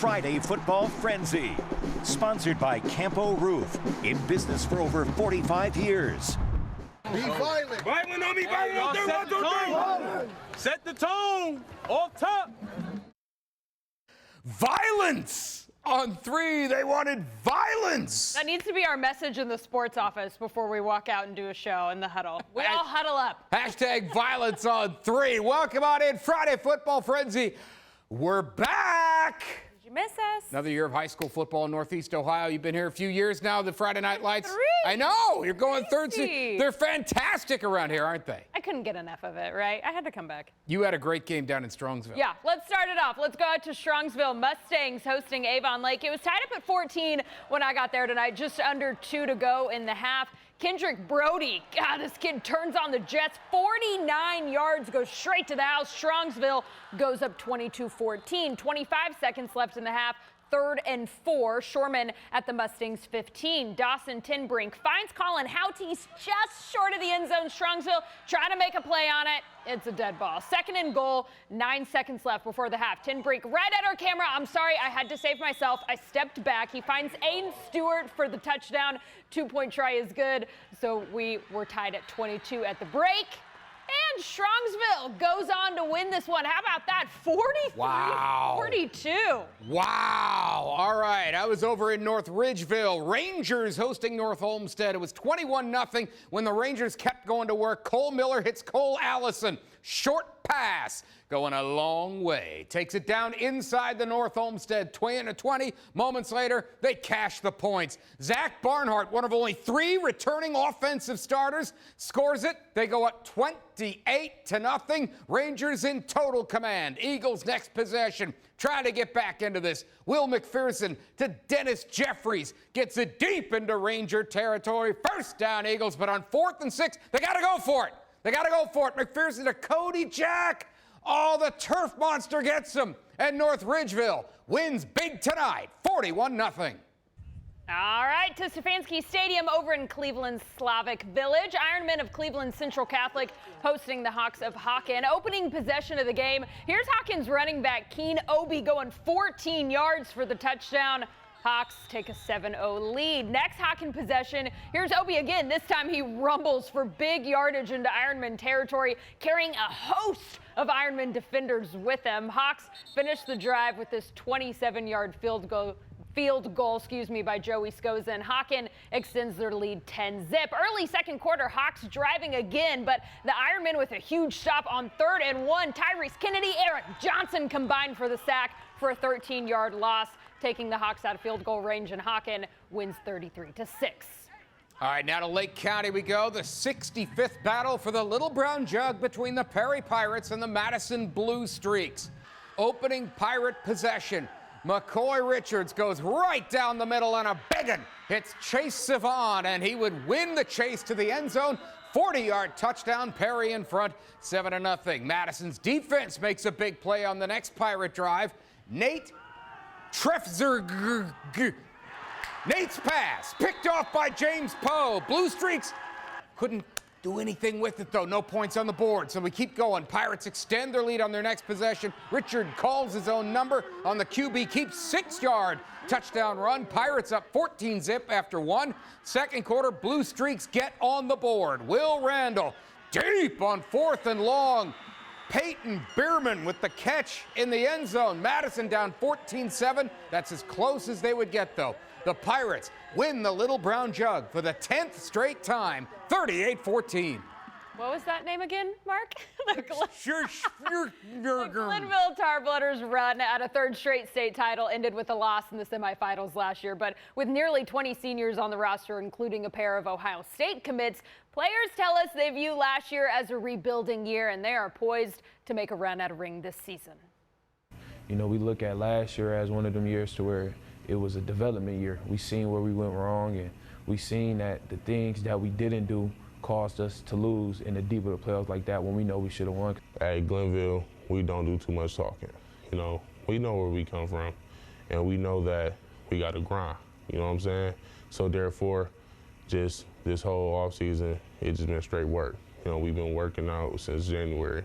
Friday Football Frenzy. Sponsored by Campo Roof, in business for over 45 years. Be violent. Violent on me, violent on there, 1, 2, 3. Set the tone. Off top. Violence on 3. They wanted violence. That needs to be our message in the sports office before we walk out and do a show in the huddle. We all huddle up. Hashtag violence on 3. Welcome on in. Friday Football Frenzy. We're back. Did you miss us? Another year of high school football in Northeast Ohio. You've been here a few years now, the Friday Night Lights. 3. I know. You're going third Crazy. seat. They're fantastic around here, aren't they? I couldn't get enough of it, right? I had to come back. You had a great game down in Strongsville. Yeah, let's start it off. Let's go out to Strongsville. Mustangs hosting Avon Lake. It was tied up at 14 when I got there tonight, just under 2 to go in the half. Kendrick Brody, God, this kid turns on the Jets. 49 yards, goes straight to the house. Strongsville goes up 22-14. 25 seconds left in the half. 3rd and 4. Shorman at the Mustangs 15. Dawson Tinbrink finds Colin Houte's just short of the end zone. Strongsville trying to make a play on it. It's a dead ball. 2nd and goal. 9 seconds left before the half. Tinbrink right at our camera. I'm sorry, I had to save myself. I stepped back. He finds Aiden Stewart for the touchdown. 2-point try is good. So we were tied at 22 at the break. And Strongsville goes on to win this one. How about that? 43-42. Wow. All right. I was over in North Ridgeville. Rangers hosting North Olmsted. It was 21-0 when the Rangers kept going to work. Cole Miller hits Cole Allison. Short pass. Going a long way. Takes it down inside the North Olmsted 20. Moments later, they cash the points. Zach Barnhart, one of only 3 returning offensive starters, scores it. They go up 28-0. Rangers in total command. Eagles next possession. Trying to get back into this. Will McPherson to Dennis Jeffries. Gets it deep into Ranger territory. First down, Eagles, but on 4th and 6, they got to go for it. McPherson to Cody Jack. Oh, the turf monster gets him. And North Ridgeville wins big tonight, 41-0. All right, to Stefanski Stadium over in Cleveland's Slavic Village. Ironmen of Cleveland Central Catholic hosting the Hawks of Hawken. Opening possession of the game. Here's Hawken's running back, Keen Obi, going 14 yards for the touchdown. Hawks take a 7-0 lead. Next Hawken possession. Here's Obi again. This time he rumbles for big yardage into Ironman territory, carrying a host of Ironman defenders with him. Hawks finish the drive with this 27-yard field goal by Joey Scozen. Hawken extends their lead 10-zip. Early second quarter, Hawks driving again, but the Ironmen with a huge stop on 3rd and 1. Tyrese Kennedy, Eric Johnson combined for the sack for a 13-yard loss, taking the Hawks out of field goal range, and Hawken wins 33-6. All right, now to Lake County we go. The 65th battle for the Little Brown Jug between the Perry Pirates and the Madison Blue Streaks. Opening Pirate possession. McCoy Richards goes right down the middle on a big one. Hits Chase Savon, and he would win the chase to the end zone. 40-yard touchdown, Perry in front, 7-0. Madison's defense makes a big play on the next Pirate drive. Nate's pass, picked off by James Poe. Blue Streaks couldn't do anything with it, though. No points on the board, so we keep going. Pirates extend their lead on their next possession. Richard calls his own number on the QB, keeps 6-yard touchdown run. Pirates up 14-zip after 1. Second quarter, Blue Streaks get on the board. Will Randall deep on 4th and long. Peyton Bierman with the catch in the end zone. Madison down 14-7. That's as close as they would get, though. The Pirates win the Little Brown Jug for the 10th straight time, 38-14. What was that name again, Mark? The Glenville Tarblooders' run at a 3rd straight state title ended with a loss in the semifinals last year, but with nearly 20 seniors on the roster, including a pair of Ohio State commits, players tell us they view last year as a rebuilding year, and they are poised to make a run at a ring this season. You know, we look at last year as one of them years to where it was a development year. We seen where we went wrong, and we seen that the things that we didn't do caused us to lose in the deep of the playoffs like that when we know we should have won. At Glenville, we don't do too much talking. You know, we know where we come from, and we know that we got to grind. You know what I'm saying? So therefore, just this whole offseason, it's just been straight work. You know, we've been working out since January.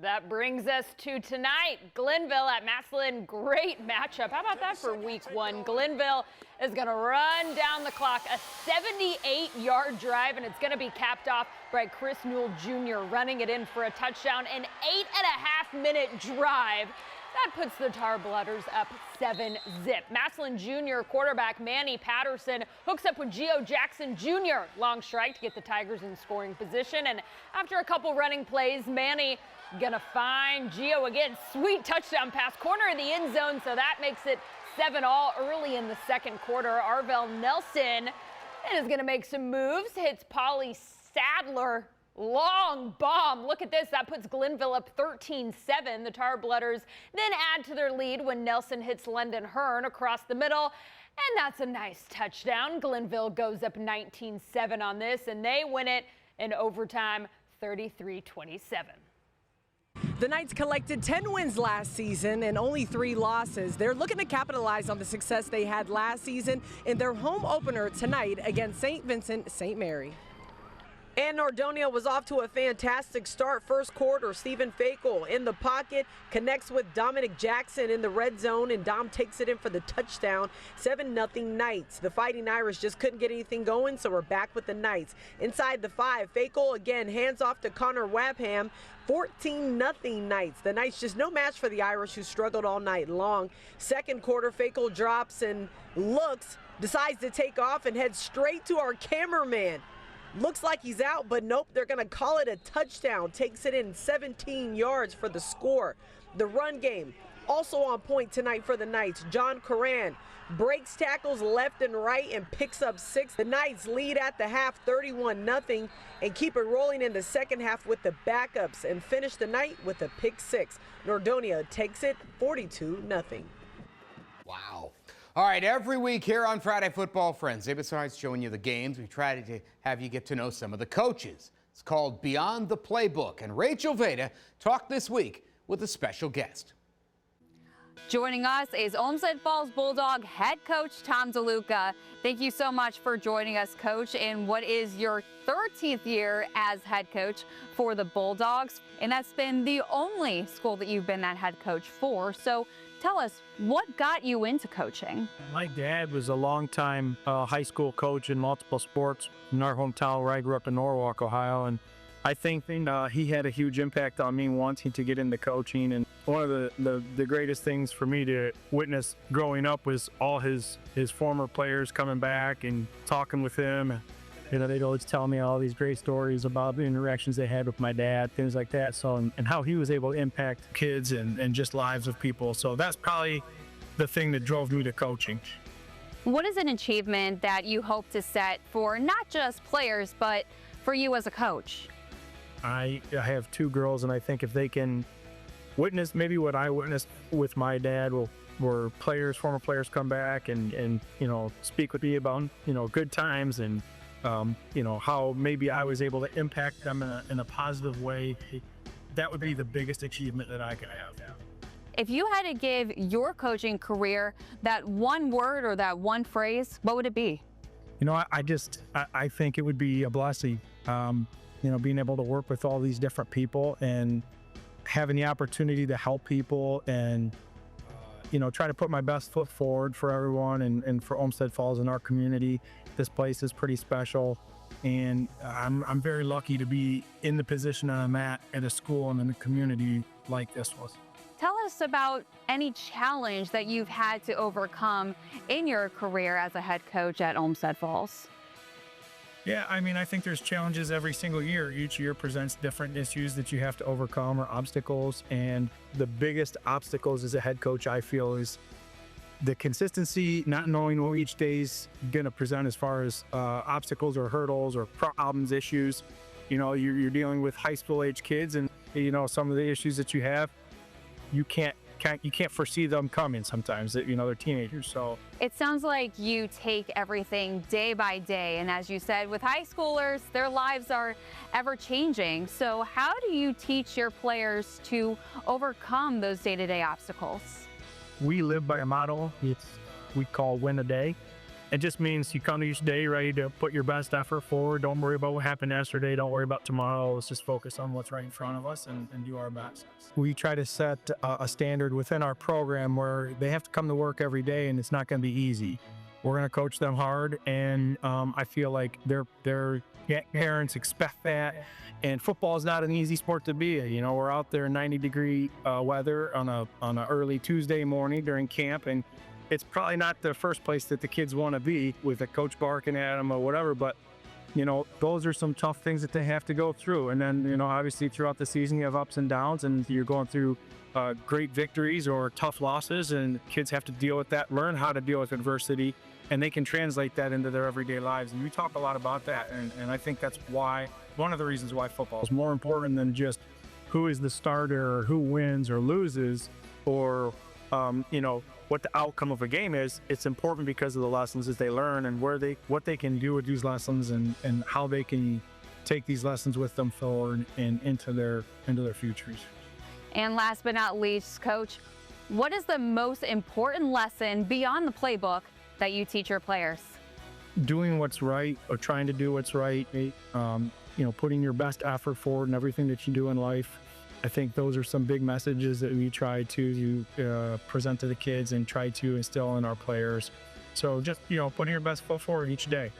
That brings us to tonight. Glenville at Massillon. Great matchup. How about that for week 1? Glenville is going to run down the clock, a 78-yard drive, and it's going to be capped off by Chris Newell Jr. running it in for a touchdown. An 8.5-minute drive. That puts the Tar Blooders up 7-0. Massillon Jr. quarterback Manny Patterson hooks up with Gio Jackson Jr. Long strike to get the Tigers in scoring position. And after a couple running plays, Manny gonna find Gio again. Sweet touchdown pass, corner of the end zone, so that makes it 7-all early in the second quarter. Arvell Nelson is gonna make some moves, hits Polly Sadler. Long bomb. Look at this. That puts Glenville up 13-7. The Tar Blooders then add to their lead when Nelson hits London Hearn across the middle. And that's a nice touchdown. Glenville goes up 19-7 on this, and they win it in overtime 33-27. The Knights collected 10 wins last season and only 3 losses. They're looking to capitalize on the success they had last season in their home opener tonight against St. Vincent St. Mary. And Nordonia was off to a fantastic start. First quarter, Stephen Fakel in the pocket, connects with Dominic Jackson in the red zone, and Dom takes it in for the touchdown. 7-0 Knights. The Fighting Irish just couldn't get anything going, so we're back with the Knights. Inside the 5, Fakel again hands off to Connor Wabham. 14-0 Knights. The Knights just no match for the Irish, who struggled all night long. Second quarter, Fakel drops and looks, decides to take off and heads straight to our cameraman. Looks like he's out, but nope, they're going to call it a touchdown. Takes it in 17 yards for the score. The run game also on point tonight for the Knights. John Coran breaks tackles left and right and picks up 6. The Knights lead at the half 31-0 and keep it rolling in the second half with the backups and finish the night with a pick 6. Nordonia takes it 42-0. Wow. All right, every week here on Friday Football Frenzy, besides showing you the games, we try to have you get to know some of the coaches. It's called Beyond the Playbook, and Rachel Veda talked this week with a special guest. Joining us is Olmsted Falls Bulldog head coach Tom Duca. Thank you so much for joining us, Coach, in what is your 13th year as head coach for the Bulldogs, and that's been the only school that you've been that head coach for. So tell us, what got you into coaching? My dad was a longtime high school coach in multiple sports in our hometown where I grew up in Norwalk, Ohio. And I think he had a huge impact on me wanting to get into coaching. And one of the greatest things for me to witness growing up was all his former players coming back and talking with him. You know, they'd always tell me all these great stories about the interactions they had with my dad, things like that. So, and how he was able to impact kids and just lives of people. So that's probably the thing that drove me to coaching. What is an achievement that you hope to set for not just players, but for you as a coach? I have 2 girls, and I think if they can witness maybe what I witnessed with my dad, where former players come back and you know, speak with me about, you know, good times and you know, how maybe I was able to impact them in a positive way, that would be the biggest achievement that I could have. If you had to give your coaching career that one word or that one phrase, what would it be? You know, I think it would be a blessing, you know, being able to work with all these different people and having the opportunity to help people and, you know, try to put my best foot forward for everyone and for Olmsted Falls and our community. This place is pretty special, and I'm very lucky to be in the position that I'm at a school and in a community like this was. Tell us about any challenge that you've had to overcome in your career as a head coach at Olmsted Falls. Yeah, I mean, I think there's challenges every single year. Each year presents different issues that you have to overcome or obstacles, and the biggest obstacles as a head coach, I feel, is the consistency, not knowing what each day's gonna present as far as obstacles or hurdles or problems, issues. You know, you're dealing with high school age kids, and you know, some of the issues that you have, you can't foresee them coming sometimes. You know, they're teenagers. So it sounds like you take everything day by day, and as you said, with high schoolers, their lives are ever changing. So how do you teach your players to overcome those day-to-day obstacles? we live by a motto we call win a day. It just means you come to each day ready to put your best effort forward. Don't worry about what happened yesterday. Don't worry about tomorrow. Let's just focus on what's right in front of us and do our best. We try to set a standard within our program where they have to come to work every day, and it's not going to be easy. We're going to coach them hard, and I feel like their parents expect that. And football is not an easy sport to be. You know, we're out there in 90-degree weather on a early Tuesday morning during camp, and it's probably not the first place that the kids want to be with a coach barking at them or whatever, but, you know, those are some tough things that they have to go through. And then, you know, obviously throughout the season you have ups and downs, and you're going through great victories or tough losses, and kids have to deal with that, learn how to deal with adversity, and they can translate that into their everyday lives. And we talk a lot about that, and I think that's why, one of the reasons why football is more important than just who is the starter or who wins or loses or, you know, what the outcome of a game is. It's important because of the lessons that they learn and what they can do with these lessons and how they can take these lessons with them forward and into their futures. And last but not least, Coach, what is the most important lesson beyond the playbook that you teach your players? Doing what's right, or trying to do what's right, you know, putting your best effort forward in everything that you do in life. I think those are some big messages that we try to present to the kids and try to instill in our players. So just, you know, putting your best foot forward each day.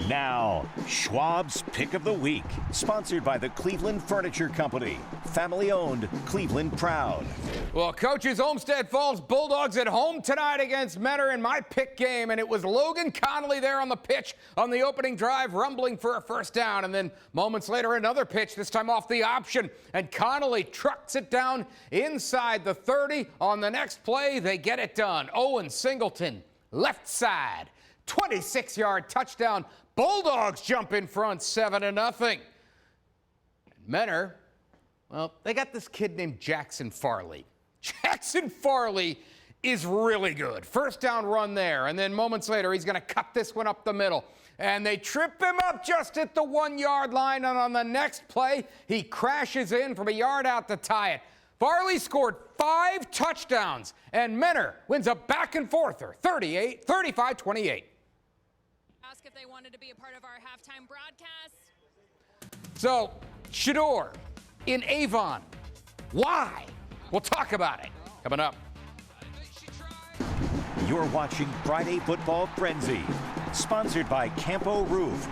Now, Schwab's Pick of the Week, sponsored by the Cleveland Furniture Company. Family owned, Cleveland proud. Well, coaches, Olmsted Falls Bulldogs at home tonight against Mentor in my pick game, and it was Logan Connolly there on the pitch on the opening drive, rumbling for a first down, and then moments later another pitch, this time off the option, and Connolly trucks it down inside the 30. On the next play, they get it done. Owen Singleton, left side, 26-yard touchdown. Bulldogs jump in front 7-0. Mentor, well, they got this kid named Jackson Farley. Jackson Farley is really good. First down run there, and then moments later, he's going to cut this one up the middle. And they trip him up just at the 1-yard line, and on the next play, he crashes in from a yard out to tie it. Farley scored 5 touchdowns, and Mentor wins a back-and-forther, 35-28. Ask if they wanted to be a part of our halftime broadcast. So, Shador in Avon. Why? We'll talk about it coming up. You're watching Friday Football Frenzy, sponsored by Campo Roof.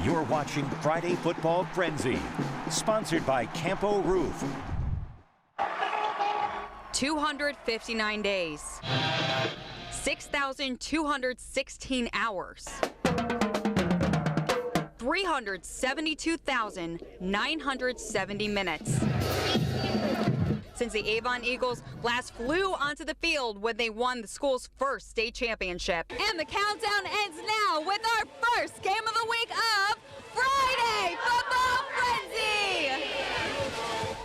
You're watching Friday Football Frenzy, sponsored by Campo Roof. 259 days, 6,216 hours, 372,970 minutes. Since the Avon Eagles last flew onto the field when they won the school's first state championship. And the countdown ends now with our first game of the week of Friday Football Frenzy!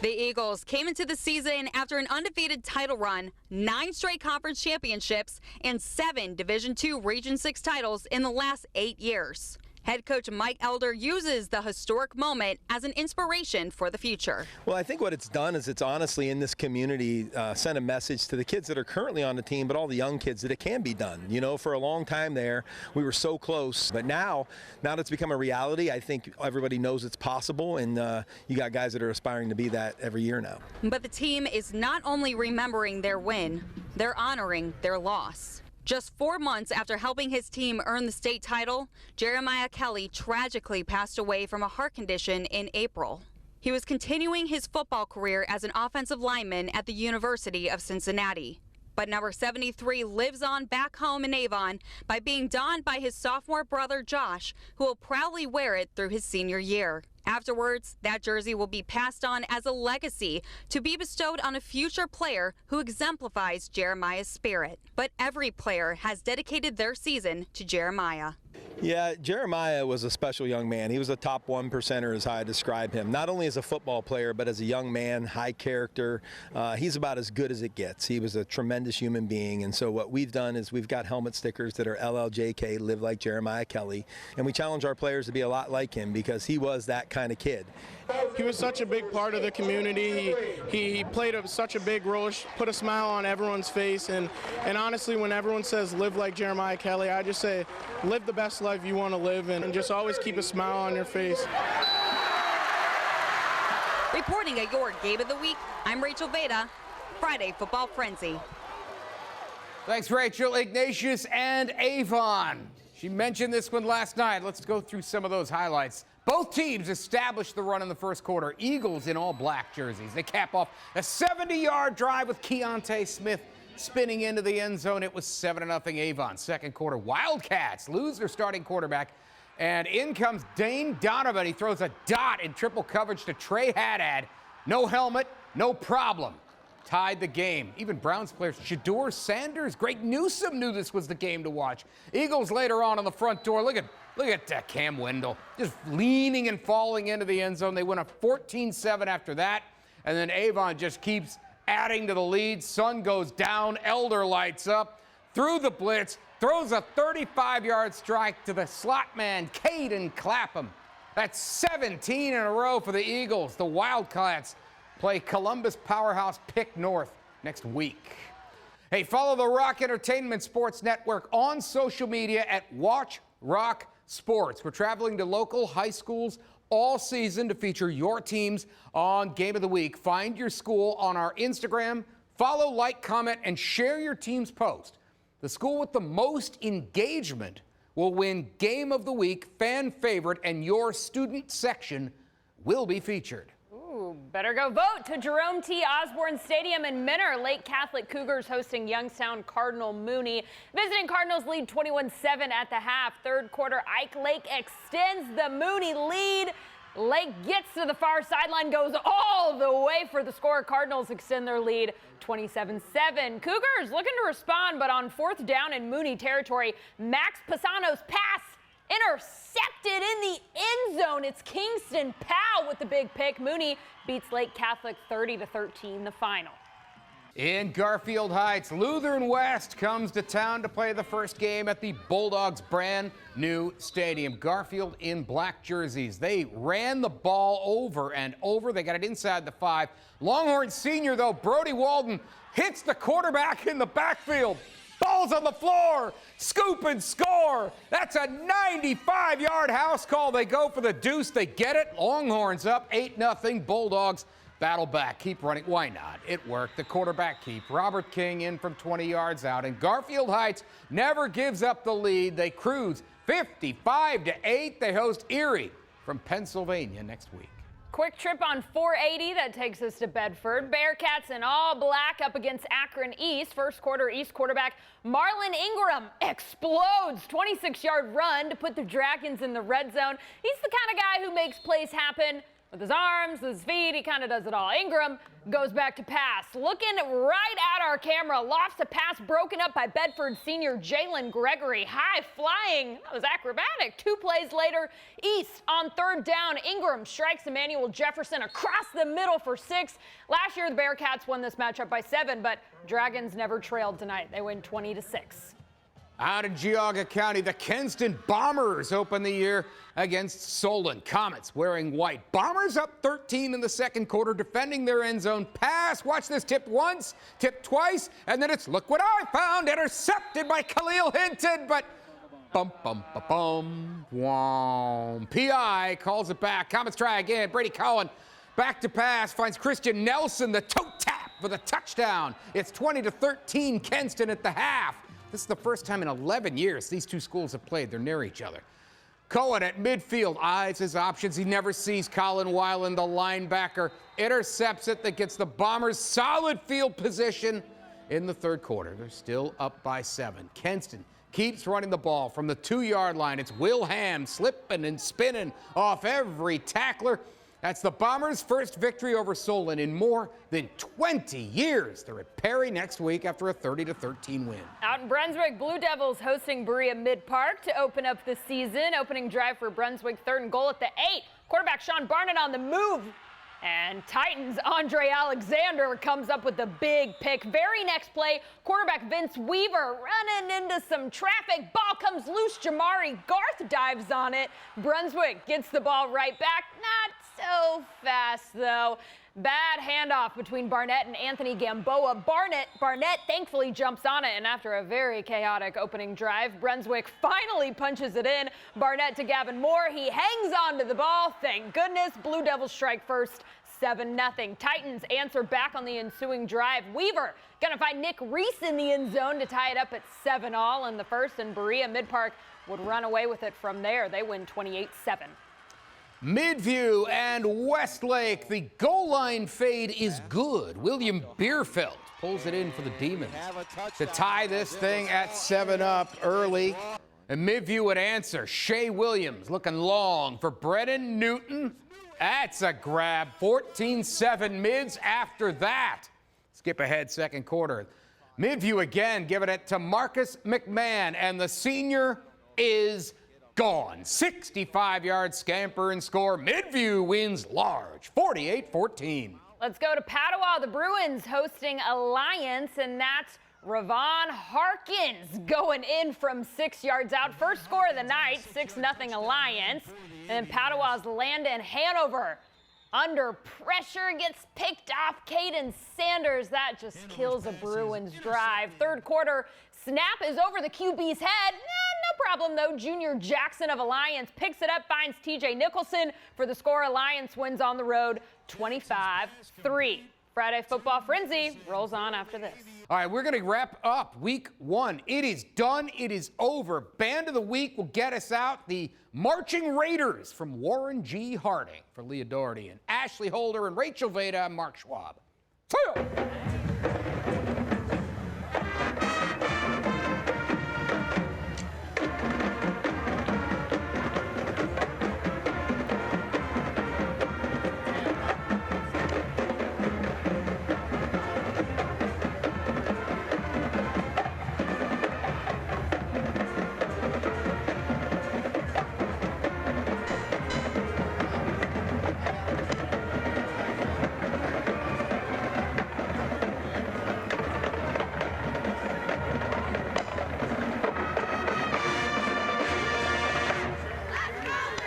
The Eagles came into the season after an undefeated title run, 9 straight conference championships, and 7 Division II Region 6 titles in the last 8 years. Head coach Mike Elder uses the historic moment as an inspiration for the future. Well, I think what it's done is it's honestly in this community sent a message to the kids that are currently on the team, but all the young kids that it can be done. You know, for a long time there, we were so close, but now that it's become a reality, I think everybody knows it's possible, and you got guys that are aspiring to be that every year now. But the team is not only remembering their win, they're honoring their loss. Just 4 months after helping his team earn the state title, Jeremiah Kelly tragically passed away from a heart condition in April. He was continuing his football career as an offensive lineman at the University of Cincinnati. But number 73 lives on back home in Avon by being donned by his sophomore brother Josh, who will proudly wear it through his senior year. Afterwards, that jersey will be passed on as a legacy to be bestowed on a future player who exemplifies Jeremiah's spirit. But every player has dedicated their season to Jeremiah. Yeah, Jeremiah was a special young man. He was a top 1%er is how I describe him. Not only as a football player, but as a young man, high character. He's about as good as it gets. He was a tremendous human being. And so what we've done is we've got helmet stickers that are LLJK, live like Jeremiah Kelly. And we challenge our players to be a lot like him because he was that kind of kid. He was such a big part of the community. He played such a big role, put a smile on everyone's face. And honestly, when everyone says live like Jeremiah Kelly, I just say live the best life you want to live and just always keep a smile on your face. Reporting at your Game of the Week, I'm Rachel Veda, Friday Football Frenzy. Thanks, Rachel. Ignatius and Avon. She mentioned this one last night. Let's go through some of those highlights. Both teams established the run in the first quarter. Eagles in all black jerseys. They cap off a 70-yard drive with Keontae Smith spinning into the end zone. It was 7-0 Avon. Second quarter, Wildcats lose their starting quarterback. And in comes Dane Donovan. He throws a dot in triple coverage to Trey Haddad. No helmet, no problem. Tied the game. Even Browns players Shador Sanders, Greg Newsome knew this was the game to watch. Eagles later on the front door. Look at Cam Wendell just leaning and falling into the end zone. They win a 14-7 after that. And then Avon just keeps adding to the lead. Sun goes down. Elder lights up. Through the blitz. Throws a 35-yard strike to the slot man, Caden Clapham. That's 17 in a row for the Eagles. The Wildcats play Columbus powerhouse Pick North next week. Hey, follow the Rock Entertainment Sports Network on social media at Watch Rock Sports. We're traveling to local high schools all season to feature your teams on Game of the Week. Find your school on our Instagram. Follow, like, comment, and share your team's post. The school with the most engagement will win Game of the Week, fan favorite, and your student section will be featured. Ooh, better go vote to Jerome T. Osborne Stadium in Minner. Lake Catholic Cougars hosting Youngstown Cardinal Mooney. Visiting Cardinals lead 21-7 at the half. Third quarter, Ike Lake extends the Mooney lead. Lake gets to the far sideline, goes all the way for the score. Cardinals extend their lead 27-7. Cougars looking to respond, but on fourth down in Mooney territory, Max Pisano's pass intercepted in the end zone. It's Kingston Powell with the big pick. Mooney beats Lake Catholic 30-13 the final. In Garfield Heights, Lutheran West comes to town to play the first game at the Bulldogs' brand new stadium. Garfield in black jerseys. They ran the ball over and over. They got it inside the 5. Longhorn senior, though, Brody Walden hits the quarterback in the backfield. Ball's on the floor. Scoop and score. That's a 95-yard house call. They go for the deuce. They get it. Longhorns up 8-0. Bulldogs Battle back, keep running. Why not? It worked. The quarterback keep. Robert King in from 20 yards out. And Garfield Heights never gives up the lead. They cruise 55-8. They host Erie from Pennsylvania next week. Quick trip on 480 that takes us to Bedford. Bearcats in all black up against Akron East. First quarter East quarterback Marlon Ingram explodes. 26-yard run to put the Dragons in the red zone. He's the kind of guy who makes plays happen with his arms, with his feet. He kind of does it all. Ingram goes back to pass. Looking right at our camera. Lofts a pass broken up by Bedford senior Jalen Gregory. High flying. That was acrobatic. 2 plays later, East on third down. Ingram strikes Emmanuel Jefferson across the middle for 6. Last year, the Bearcats won this matchup by 7, but Dragons never trailed tonight. They win 20-6. Out in Geauga County, the Kenston Bombers open the year against Solon. Comets wearing white. Bombers up 13 in the second quarter, defending their end zone. Pass, watch this, tipped once, tipped twice, and then it's look what I found, intercepted by Khalil Hinton, but whom. PI calls it back. Comets try again. Brady Cowan back to pass, finds Christian Nelson, the toe tap for the touchdown. It's 20-13 Kenston at the half. This is the first time in 11 years these two schools have played. They're near each other. Cohen at midfield eyes his options. He never sees Colin Weiland, the linebacker. Intercepts it. That gets the Bombers solid field position in the third quarter. They're still up by 7. Kenston keeps running the ball from the 2-yard line. It's Will Ham slipping and spinning off every tackler. That's the Bombers' first victory over Solon in more than 20 years. They're at Perry next week after a 30-13 win. Out in Brunswick, Blue Devils hosting Berea-Midpark to open up the season. Opening drive for Brunswick, 3rd and goal at the 8. Quarterback Sean Barnett on the move. And Titans' Andre Alexander comes up with the big pick. Very next play, quarterback Vince Weaver running into some traffic. Ball comes loose. Jamari Garth dives on it. Brunswick gets the ball right back. Not so fast, though. Bad handoff between Barnett and Anthony Gamboa. Barnett thankfully jumps on it, and after a very chaotic opening drive, Brunswick finally punches it in. Barnett to Gavin Moore. He hangs on to the ball. Thank goodness. Blue Devils strike first, 7-0. Titans answer back on the ensuing drive. Weaver gonna find Nick Reese in the end zone to tie it up at 7-all in the first, and Berea-Midpark would run away with it from there. They win 28-7. Midview and Westlake, the goal line fade is good. William Bierfeld pulls it in for the Demons to tie this thing at 7-up early. And Midview would answer. Shea Williams looking long for Brennan Newton. That's a grab. 14-7 Mids after that. Skip ahead second quarter. Midview again giving it to Marcus McMahon, and the senior is gone. 65-yard scamper and score. Midview wins large, 48-14. Let's go to Padua. The Bruins hosting Alliance, and that's Ravon Harkins going in from 6 yards out. First score of the night, 6-0 Alliance. And then Padua's Landon Hanover under pressure gets picked off. Caden Sanders, that just kills a Bruins drive. Third quarter, snap is over the QB's head. No problem, though. Junior Jackson of Alliance picks it up, finds TJ Nicholson for the score. Alliance wins on the road 25-3. Friday Football Frenzy rolls on after this. All right, we're going to wrap up week 1. It is done. It is over. Band of the week will get us out. The Marching Raiders from Warren G. Harding for Leah Doherty and Ashley Holder and Rachel Veda and Mark Schwab. See ya.